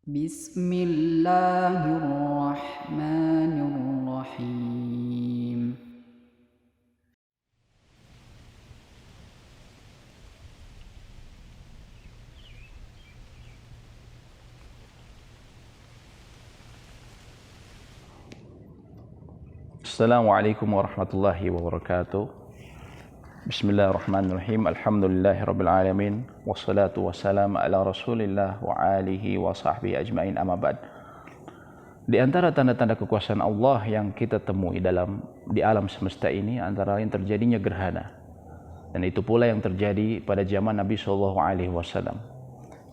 Bismillahirrahmanirrahim. Assalamualaikum warahmatullahi wabarakatuh. Bismillahirrahmanirrahim. Alhamdulillahirabbil alamin wassalatu wassalamu ala Rasulillah wa alihi wa sahbihi ajmain, amma ba'd. Di antara tanda-tanda kekuasaan Allah yang kita temui di alam semesta ini antara lain terjadinya gerhana. Dan itu pula yang terjadi pada zaman Nabi sallallahu alaihi wasallam.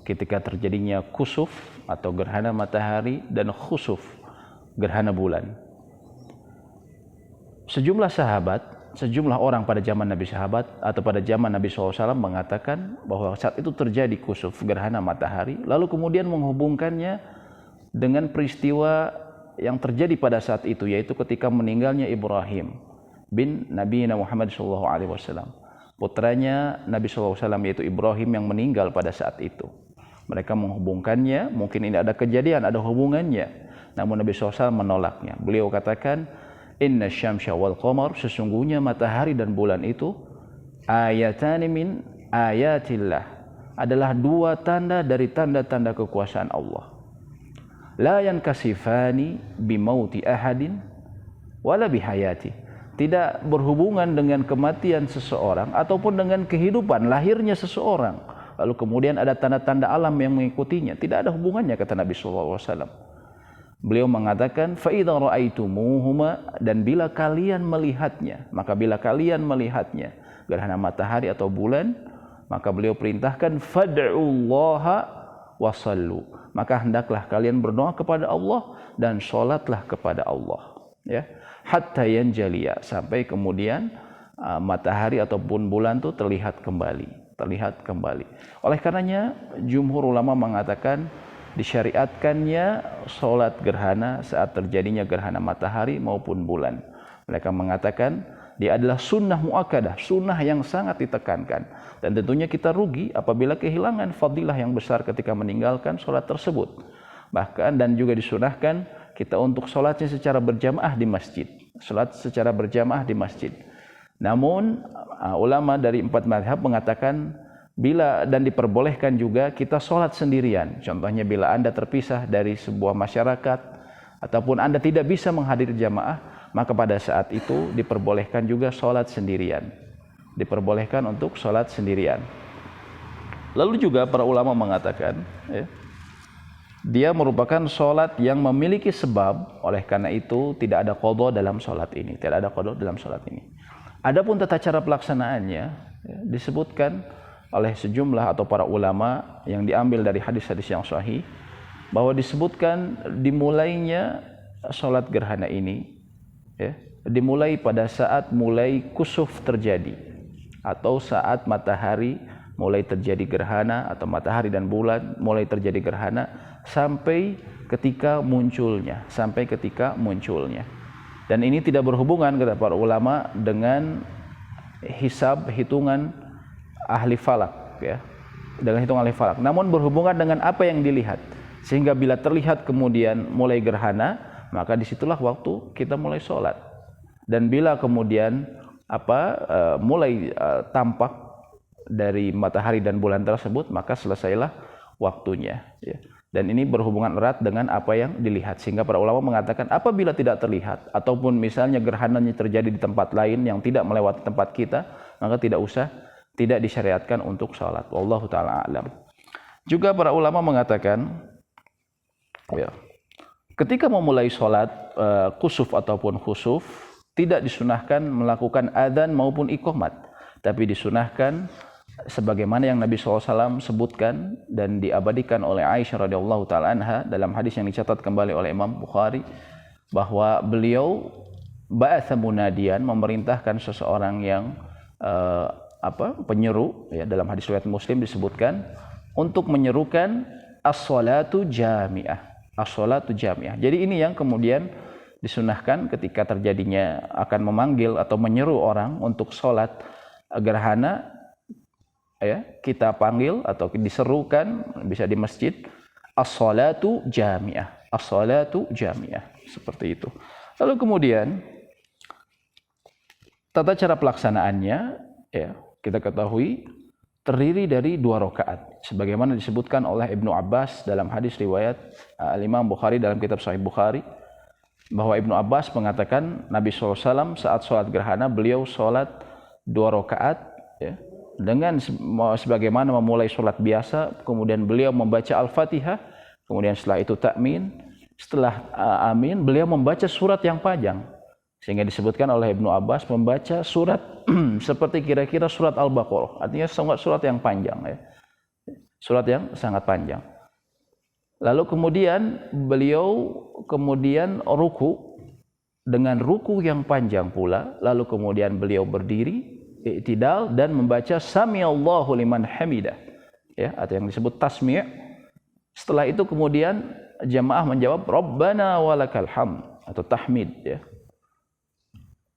Ketika terjadinya kusuf atau gerhana matahari dan khusuf, gerhana bulan. Sejumlah orang pada zaman Nabi SAW mengatakan bahwa saat itu terjadi kusuf, gerhana matahari, lalu kemudian menghubungkannya dengan peristiwa yang terjadi pada saat itu, yaitu ketika meninggalnya Ibrahim bin Nabi Muhammad SAW. Putranya Nabi SAW yaitu Ibrahim yang meninggal pada saat itu. Mereka menghubungkannya, mungkin ini ada kejadian, ada hubungannya. Namun Nabi SAW menolaknya. Beliau katakan, Inna syamsa wal qamar, sesungguhnya matahari dan bulan itu ayatani min ayatillah, adalah dua tanda dari tanda-tanda kekuasaan Allah. La yankasifani bimauti ahadin wala bihayati, tidak berhubungan dengan kematian seseorang ataupun dengan kehidupan lahirnya seseorang lalu kemudian ada tanda-tanda alam yang mengikutinya, tidak ada hubungannya, kata Nabi sallallahu alaihi wasallam. Beliau mengatakan, فَإِذَا رَأَيْتُمُوهُمَا, dan bila kalian melihatnya, gerhana matahari atau bulan, maka beliau perintahkan, فَادْعُوا اللَّهَ وَصَلُّوا, maka hendaklah kalian berdoa kepada Allah dan sholatlah kepada Allah. Ya, hatta yanjaliya, sampai kemudian matahari ataupun bulan itu terlihat kembali. Oleh karenanya, jumhur ulama mengatakan, disyariatkannya sholat gerhana saat terjadinya gerhana matahari maupun bulan. Mereka mengatakan dia adalah sunnah muakkadah, sunnah yang sangat ditekankan. Dan tentunya kita rugi apabila kehilangan fadilah yang besar ketika meninggalkan sholat tersebut. Bahkan dan juga disunahkan kita untuk sholatnya secara berjamaah di masjid. Namun ulama dari 4 mazhab mengatakan dan diperbolehkan juga kita sholat sendirian. Contohnya bila Anda terpisah dari sebuah masyarakat ataupun Anda tidak bisa menghadiri jamaah, maka pada saat itu diperbolehkan juga sholat sendirian. Lalu juga para ulama mengatakan, dia merupakan sholat yang memiliki sebab, oleh karena itu tidak ada qadha dalam sholat ini. Adapun tata cara pelaksanaannya, disebutkan oleh sejumlah atau para ulama yang diambil dari hadis-hadis yang sahih, bahwa disebutkan dimulainya sholat gerhana ini dimulai pada saat mulai kusuf terjadi, atau saat matahari mulai terjadi gerhana, atau matahari dan bulan mulai terjadi gerhana sampai ketika munculnya. Dan ini tidak berhubungan, kata para ulama, dengan hitungan ahli falak, namun berhubungan dengan apa yang dilihat, sehingga bila terlihat kemudian mulai gerhana, maka disitulah waktu kita mulai sholat. Dan bila kemudian mulai tampak dari matahari dan bulan tersebut, maka selesailah waktunya. Dan ini berhubungan erat dengan apa yang dilihat, sehingga para ulama mengatakan apabila tidak terlihat ataupun misalnya gerhananya terjadi di tempat lain yang tidak melewati tempat kita, maka tidak disyariatkan untuk salat. Wallahu taala alam. Juga para ulama mengatakan, ketika memulai salat kusuf ataupun khusuf, tidak disunahkan melakukan adzan maupun iqamat, tapi disunahkan sebagaimana yang Nabi SAW sebutkan dan diabadikan oleh Aisyah radhiyallahu taala anha dalam hadis yang dicatat kembali oleh Imam Bukhari, bahwa beliau ba'atsa munadiyan, memerintahkan seseorang yang penyeru, dalam hadis riwayat Muslim disebutkan untuk menyerukan as-salatu jami'ah. Jadi ini yang kemudian disunahkan ketika terjadinya akan memanggil atau menyeru orang untuk sholat gerhana, kita panggil atau diserukan, bisa di masjid as-salatu jami'ah. As-salatu jami'ah. Seperti itu. Lalu kemudian tata cara pelaksanaannya, ya, kita ketahui terdiri dari 2 rakaat. Sebagaimana disebutkan oleh Ibnu Abbas dalam hadis riwayat Imam Bukhari dalam kitab Sahih Bukhari, bahwa Ibnu Abbas mengatakan Nabi SAW saat sholat gerhana beliau sholat 2 rakaat, ya, dengan sebagaimana memulai sholat biasa, kemudian beliau membaca Al-Fatihah, kemudian setelah itu takmin. Setelah amin, beliau membaca surat yang panjang. Sehingga disebutkan oleh Ibnu Abbas membaca surat seperti kira-kira surat Al-Baqarah. Artinya surat yang panjang, ya. Surat yang sangat panjang. Lalu kemudian beliau ruku dengan ruku yang panjang pula. Lalu kemudian beliau berdiri, i'tidal, dan membaca Samiallahu liman hamidah, ya, atau yang disebut tasmi'. Setelah itu kemudian jamaah menjawab Rabbana walakal hamd atau tahmid, ya.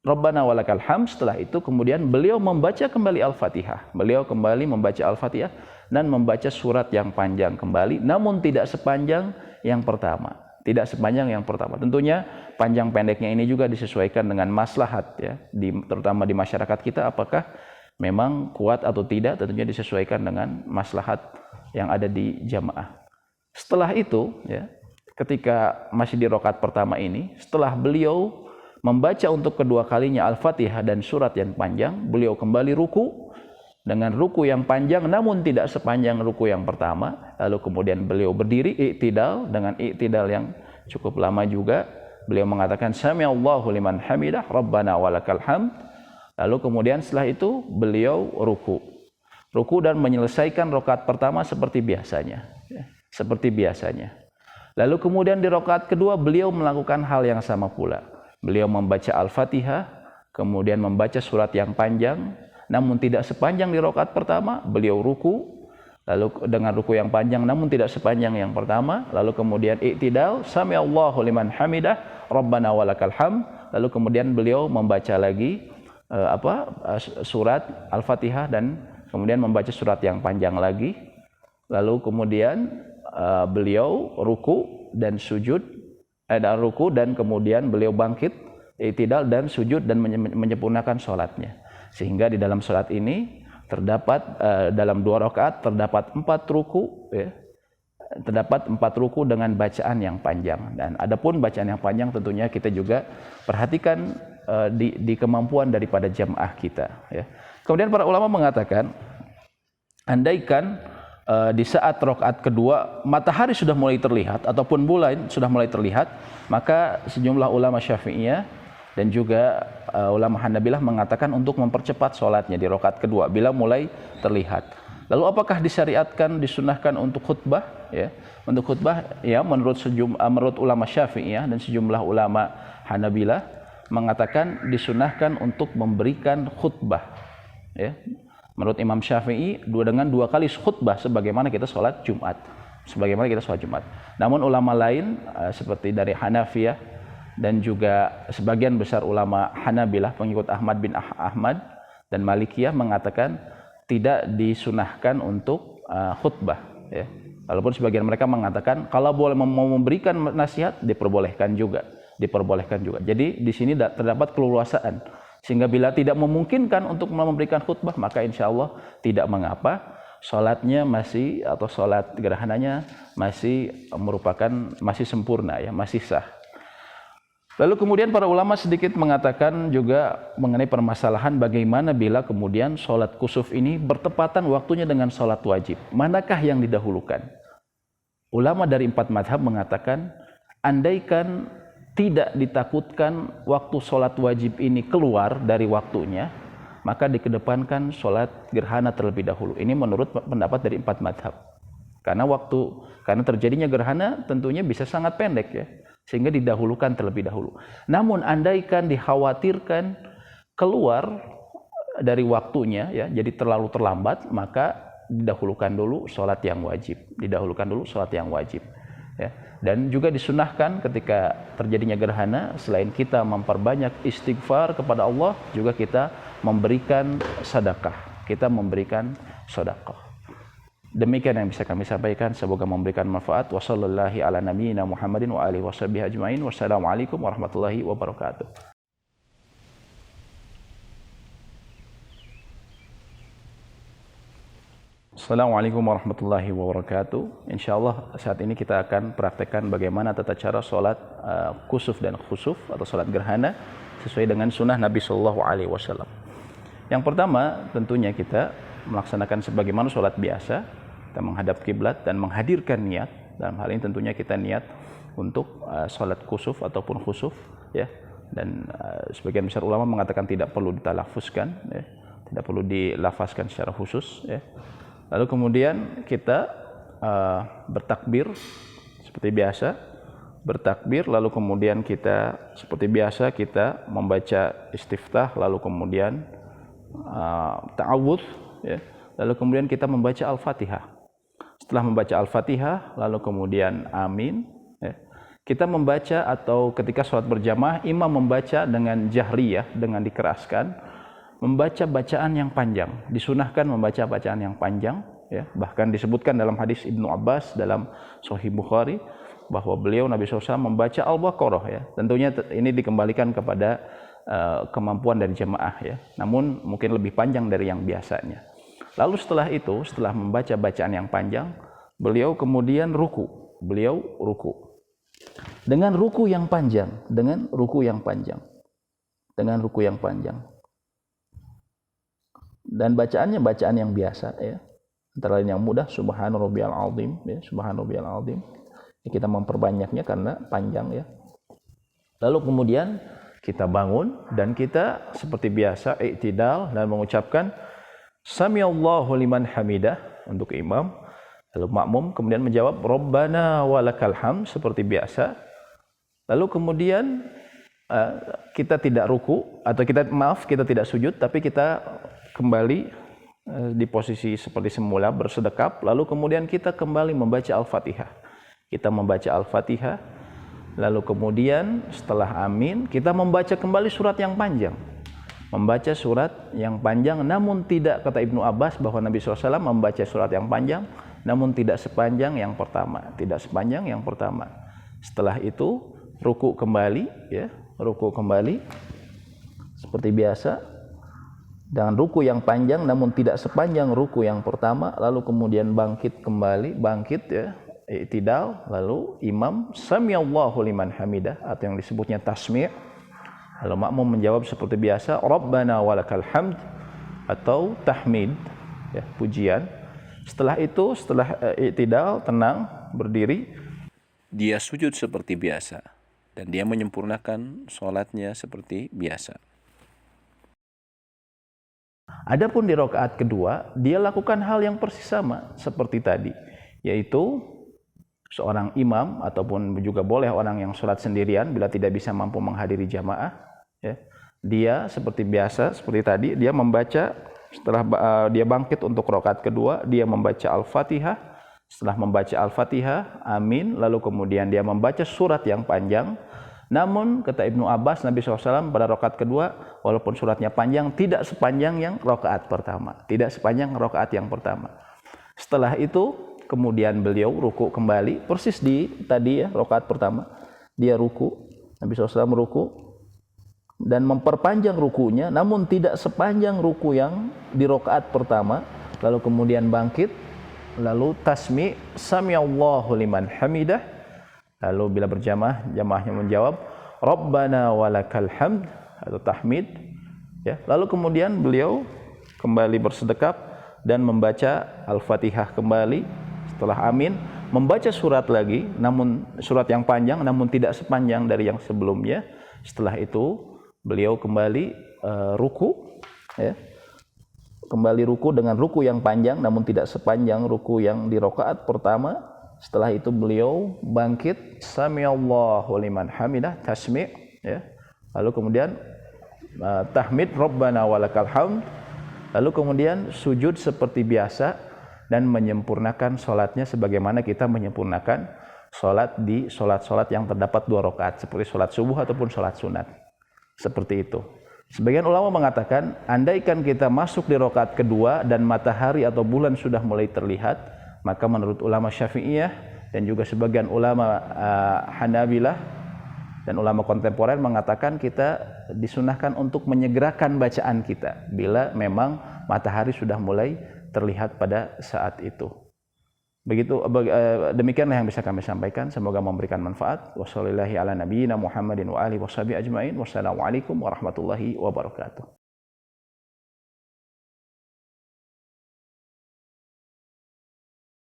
Rabbana walakal hamd. Setelah itu kemudian beliau membaca kembali Al-Fatihah. Beliau kembali membaca Al-Fatihah dan membaca surat yang panjang kembali, namun tidak sepanjang yang pertama. Tidak sepanjang yang pertama. Tentunya panjang pendeknya ini juga disesuaikan dengan maslahat, ya, terutama di masyarakat kita, apakah memang kuat atau tidak, tentunya disesuaikan dengan maslahat yang ada di jamaah. Setelah itu, ya, ketika masih di rakaat pertama ini, setelah beliau membaca untuk kedua kalinya Al-Fatihah dan surat yang panjang, beliau kembali ruku dengan ruku yang panjang namun tidak sepanjang ruku yang pertama. Lalu kemudian beliau berdiri i'tidal dengan i'tidal yang cukup lama juga. Beliau mengatakan Samiallahu liman hamidah Rabbana walakal hamd. Lalu kemudian setelah itu beliau ruku dan menyelesaikan rakaat pertama seperti biasanya, ya. Seperti biasanya. Lalu kemudian di rakaat kedua beliau melakukan hal yang sama pula. Beliau membaca Al-Fatihah, kemudian membaca surat yang panjang, namun tidak sepanjang di rakaat pertama. Beliau ruku, lalu dengan ruku yang panjang namun tidak sepanjang yang pertama. Lalu kemudian i'tidal, Samiallahu liman hamidah, Rabbana walakal hamd. Lalu kemudian beliau membaca lagi surat Al-Fatihah dan kemudian membaca surat yang panjang lagi. Lalu kemudian beliau ruku dan sujud, ruku dan kemudian beliau bangkit, i'tidal dan sujud dan menyempurnakan sholatnya. Sehingga di dalam sholat ini terdapat dalam 2 rakaat terdapat 4 ruku, ya. Terdapat 4 ruku dengan bacaan yang panjang. Dan adapun bacaan yang panjang tentunya kita juga perhatikan di kemampuan daripada jamaah kita, ya. Kemudian para ulama mengatakan, andaikan di saat rakaat kedua matahari sudah mulai terlihat ataupun bulan sudah mulai terlihat, maka sejumlah ulama Syafi'iyah dan juga ulama Hanabilah mengatakan untuk mempercepat sholatnya di rakaat kedua bila mulai terlihat. Lalu apakah disyariatkan, disunahkan untuk khutbah, ya? Untuk khutbah, ya, menurut ulama Syafi'iyah dan sejumlah ulama Hanabilah mengatakan disunahkan untuk memberikan khutbah, ya. Menurut Imam Syafi'i dengan 2 kali khutbah sebagaimana kita sholat Jumat. Namun ulama lain seperti dari Hanafiyah dan juga sebagian besar ulama Hanabilah pengikut Ahmad bin Ahmad dan Malikiyah mengatakan tidak disunahkan untuk khutbah, ya. Walaupun sebagian mereka mengatakan kalau boleh mau memberikan nasihat diperbolehkan juga. Jadi di sini terdapat keleluasaan. Sehingga bila tidak memungkinkan untuk memberikan khutbah, maka insya Allah tidak mengapa, sholatnya masih, atau sholat gerhananya masih sempurna, ya, masih sah. Lalu kemudian para ulama sedikit mengatakan juga mengenai permasalahan bagaimana bila kemudian sholat kusuf ini bertepatan waktunya dengan sholat wajib. Manakah yang didahulukan? Ulama dari 4 mazhab mengatakan, andaikan tidak ditakutkan waktu sholat wajib ini keluar dari waktunya, maka dikedepankan sholat gerhana terlebih dahulu. Ini menurut pendapat dari 4 mazhab. Karena terjadinya gerhana tentunya bisa sangat pendek, ya, sehingga didahulukan terlebih dahulu. Namun andaikan dikhawatirkan keluar dari waktunya, ya, jadi terlalu terlambat, maka didahulukan dulu sholat yang wajib. Ya. Dan juga disunahkan ketika terjadinya gerhana, selain kita memperbanyak istighfar kepada Allah, juga kita memberikan sedekah. Demikian yang bisa kami sampaikan, semoga memberikan manfaat. Wassallallahu ala nabiyyina Muhammadin wa alihi washabihi ajmain. Wassalamualaikum warahmatullahi wabarakatuh. Assalamualaikum warahmatullahi wabarakatuh. Insyaallah saat ini kita akan praktekkan bagaimana tata cara sholat kusuf dan khusuf atau sholat gerhana sesuai dengan sunnah Nabi Shallallahu Alaihi Wasallam. Yang pertama tentunya kita melaksanakan sebagaimana sholat biasa, kita menghadap kiblat dan menghadirkan niat. Dalam hal ini tentunya kita niat untuk sholat kusuf ataupun khusuf, ya. Dan sebagian besar ulama mengatakan tidak perlu ditalafuzkan, ya. Tidak perlu dilafazkan secara khusus, ya. Lalu kemudian kita bertakbir seperti biasa, bertakbir, lalu kemudian kita seperti biasa kita membaca istiftah, lalu kemudian ta'awudz, ya. Lalu kemudian kita membaca Al-Fatihah. Setelah membaca Al-Fatihah, lalu kemudian amin, ya. Kita membaca atau ketika sholat berjamaah, imam membaca dengan jahriyah, dengan dikeraskan, membaca bacaan yang panjang, disunahkan membaca bacaan yang panjang, ya. Bahkan disebutkan dalam hadis Ibnu Abbas dalam Sahih Bukhari bahwa beliau Nabi SAW membaca Al-Baqarah, ya. Tentunya ini dikembalikan kepada kemampuan dari jemaah, ya. Namun mungkin lebih panjang dari yang biasanya. Lalu setelah itu, setelah membaca bacaan yang panjang, beliau kemudian ruku. Beliau ruku dengan ruku yang panjang, dengan ruku yang panjang, dengan ruku yang panjang. Dan bacaannya bacaan yang biasa, ya. Antara lain yang mudah, Subhana rabbiyal azim, ya, Subhana rabbiyal azim. Kita memperbanyaknya karena panjang, ya. Lalu kemudian kita bangun dan kita seperti biasa i'tidal dan mengucapkan Samiallahu liman hamidah untuk imam. Lalu makmum kemudian menjawab Rabbana walakal hamd seperti biasa. Lalu kemudian kita tidak ruku atau kita tidak sujud, tapi kita kembali di posisi seperti semula bersedekap, lalu kemudian kita kembali membaca Al-Fatihah. Kita membaca Al-Fatihah, lalu kemudian setelah amin kita membaca kembali surat yang panjang. Membaca surat yang panjang, namun tidak, kata Ibnu Abbas bahwa Nabi SAW membaca surat yang panjang, namun tidak sepanjang yang pertama, tidak sepanjang yang pertama. Setelah itu ruku kembali, ya, ruku kembali seperti biasa dengan ruku yang panjang namun tidak sepanjang ruku yang pertama, lalu kemudian bangkit kembali, bangkit, ya, i'tidal, lalu imam Samiallahu liman hamidah atau yang disebutnya tasmi', lalu makmum menjawab seperti biasa Rabbana walakal hamd atau tahmid, ya, pujian. Setelah itu, setelah i'tidal, tenang, berdiri, dia sujud seperti biasa dan dia menyempurnakan sholatnya seperti biasa. Adapun di rakaat kedua, dia lakukan hal yang persis sama seperti tadi, yaitu seorang imam ataupun juga boleh orang yang sholat sendirian bila tidak bisa mampu menghadiri jamaah, ya, dia seperti biasa, seperti tadi, dia membaca, setelah dia bangkit untuk rakaat kedua, dia membaca Al-Fatihah. Setelah membaca Al-Fatihah, amin, lalu kemudian dia membaca surat yang panjang. Namun kata Ibnu Abbas, Nabi SAW pada rakaat kedua walaupun suratnya panjang tidak sepanjang yang rakaat pertama, tidak sepanjang rakaat yang pertama. Setelah itu kemudian beliau ruku kembali persis di tadi, ya, rakaat pertama. Dia ruku, Nabi SAW ruku dan memperpanjang rukunya, namun tidak sepanjang ruku yang di rakaat pertama. Lalu kemudian bangkit, lalu tasmi' Samiallahu liman hamidah. Lalu bila berjamaah, jamaahnya menjawab Rabbana walakal hamd atau tahmid, ya. Lalu kemudian beliau kembali bersedekap dan membaca Al-Fatihah kembali. Setelah amin, membaca surat lagi, namun surat yang panjang namun tidak sepanjang dari yang sebelumnya. Setelah itu beliau kembali ruku, ya. Kembali ruku dengan ruku yang panjang namun tidak sepanjang ruku yang di rakaat pertama. Setelah itu beliau bangkit Samiallahu liman hamidah, tasmi', ya. Lalu kemudian tahmid Rabbana walakal hamd. Lalu kemudian sujud seperti biasa dan menyempurnakan sholatnya sebagaimana kita menyempurnakan sholat di sholat-sholat yang terdapat 2 rakaat seperti sholat subuh ataupun sholat sunat. Seperti itu. Sebagian ulama mengatakan andaikan kita masuk di rakaat kedua dan matahari atau bulan sudah mulai terlihat, Maka menurut ulama Syafi'iyah dan juga sebagian ulama Hanabilah dan ulama kontemporer mengatakan kita disunahkan untuk menyegerakan bacaan kita bila memang matahari sudah mulai terlihat pada saat itu. Begitu, demikianlah yang bisa kami sampaikan. Semoga memberikan manfaat. Wassalamualaikum warahmatullahi wabarakatuh.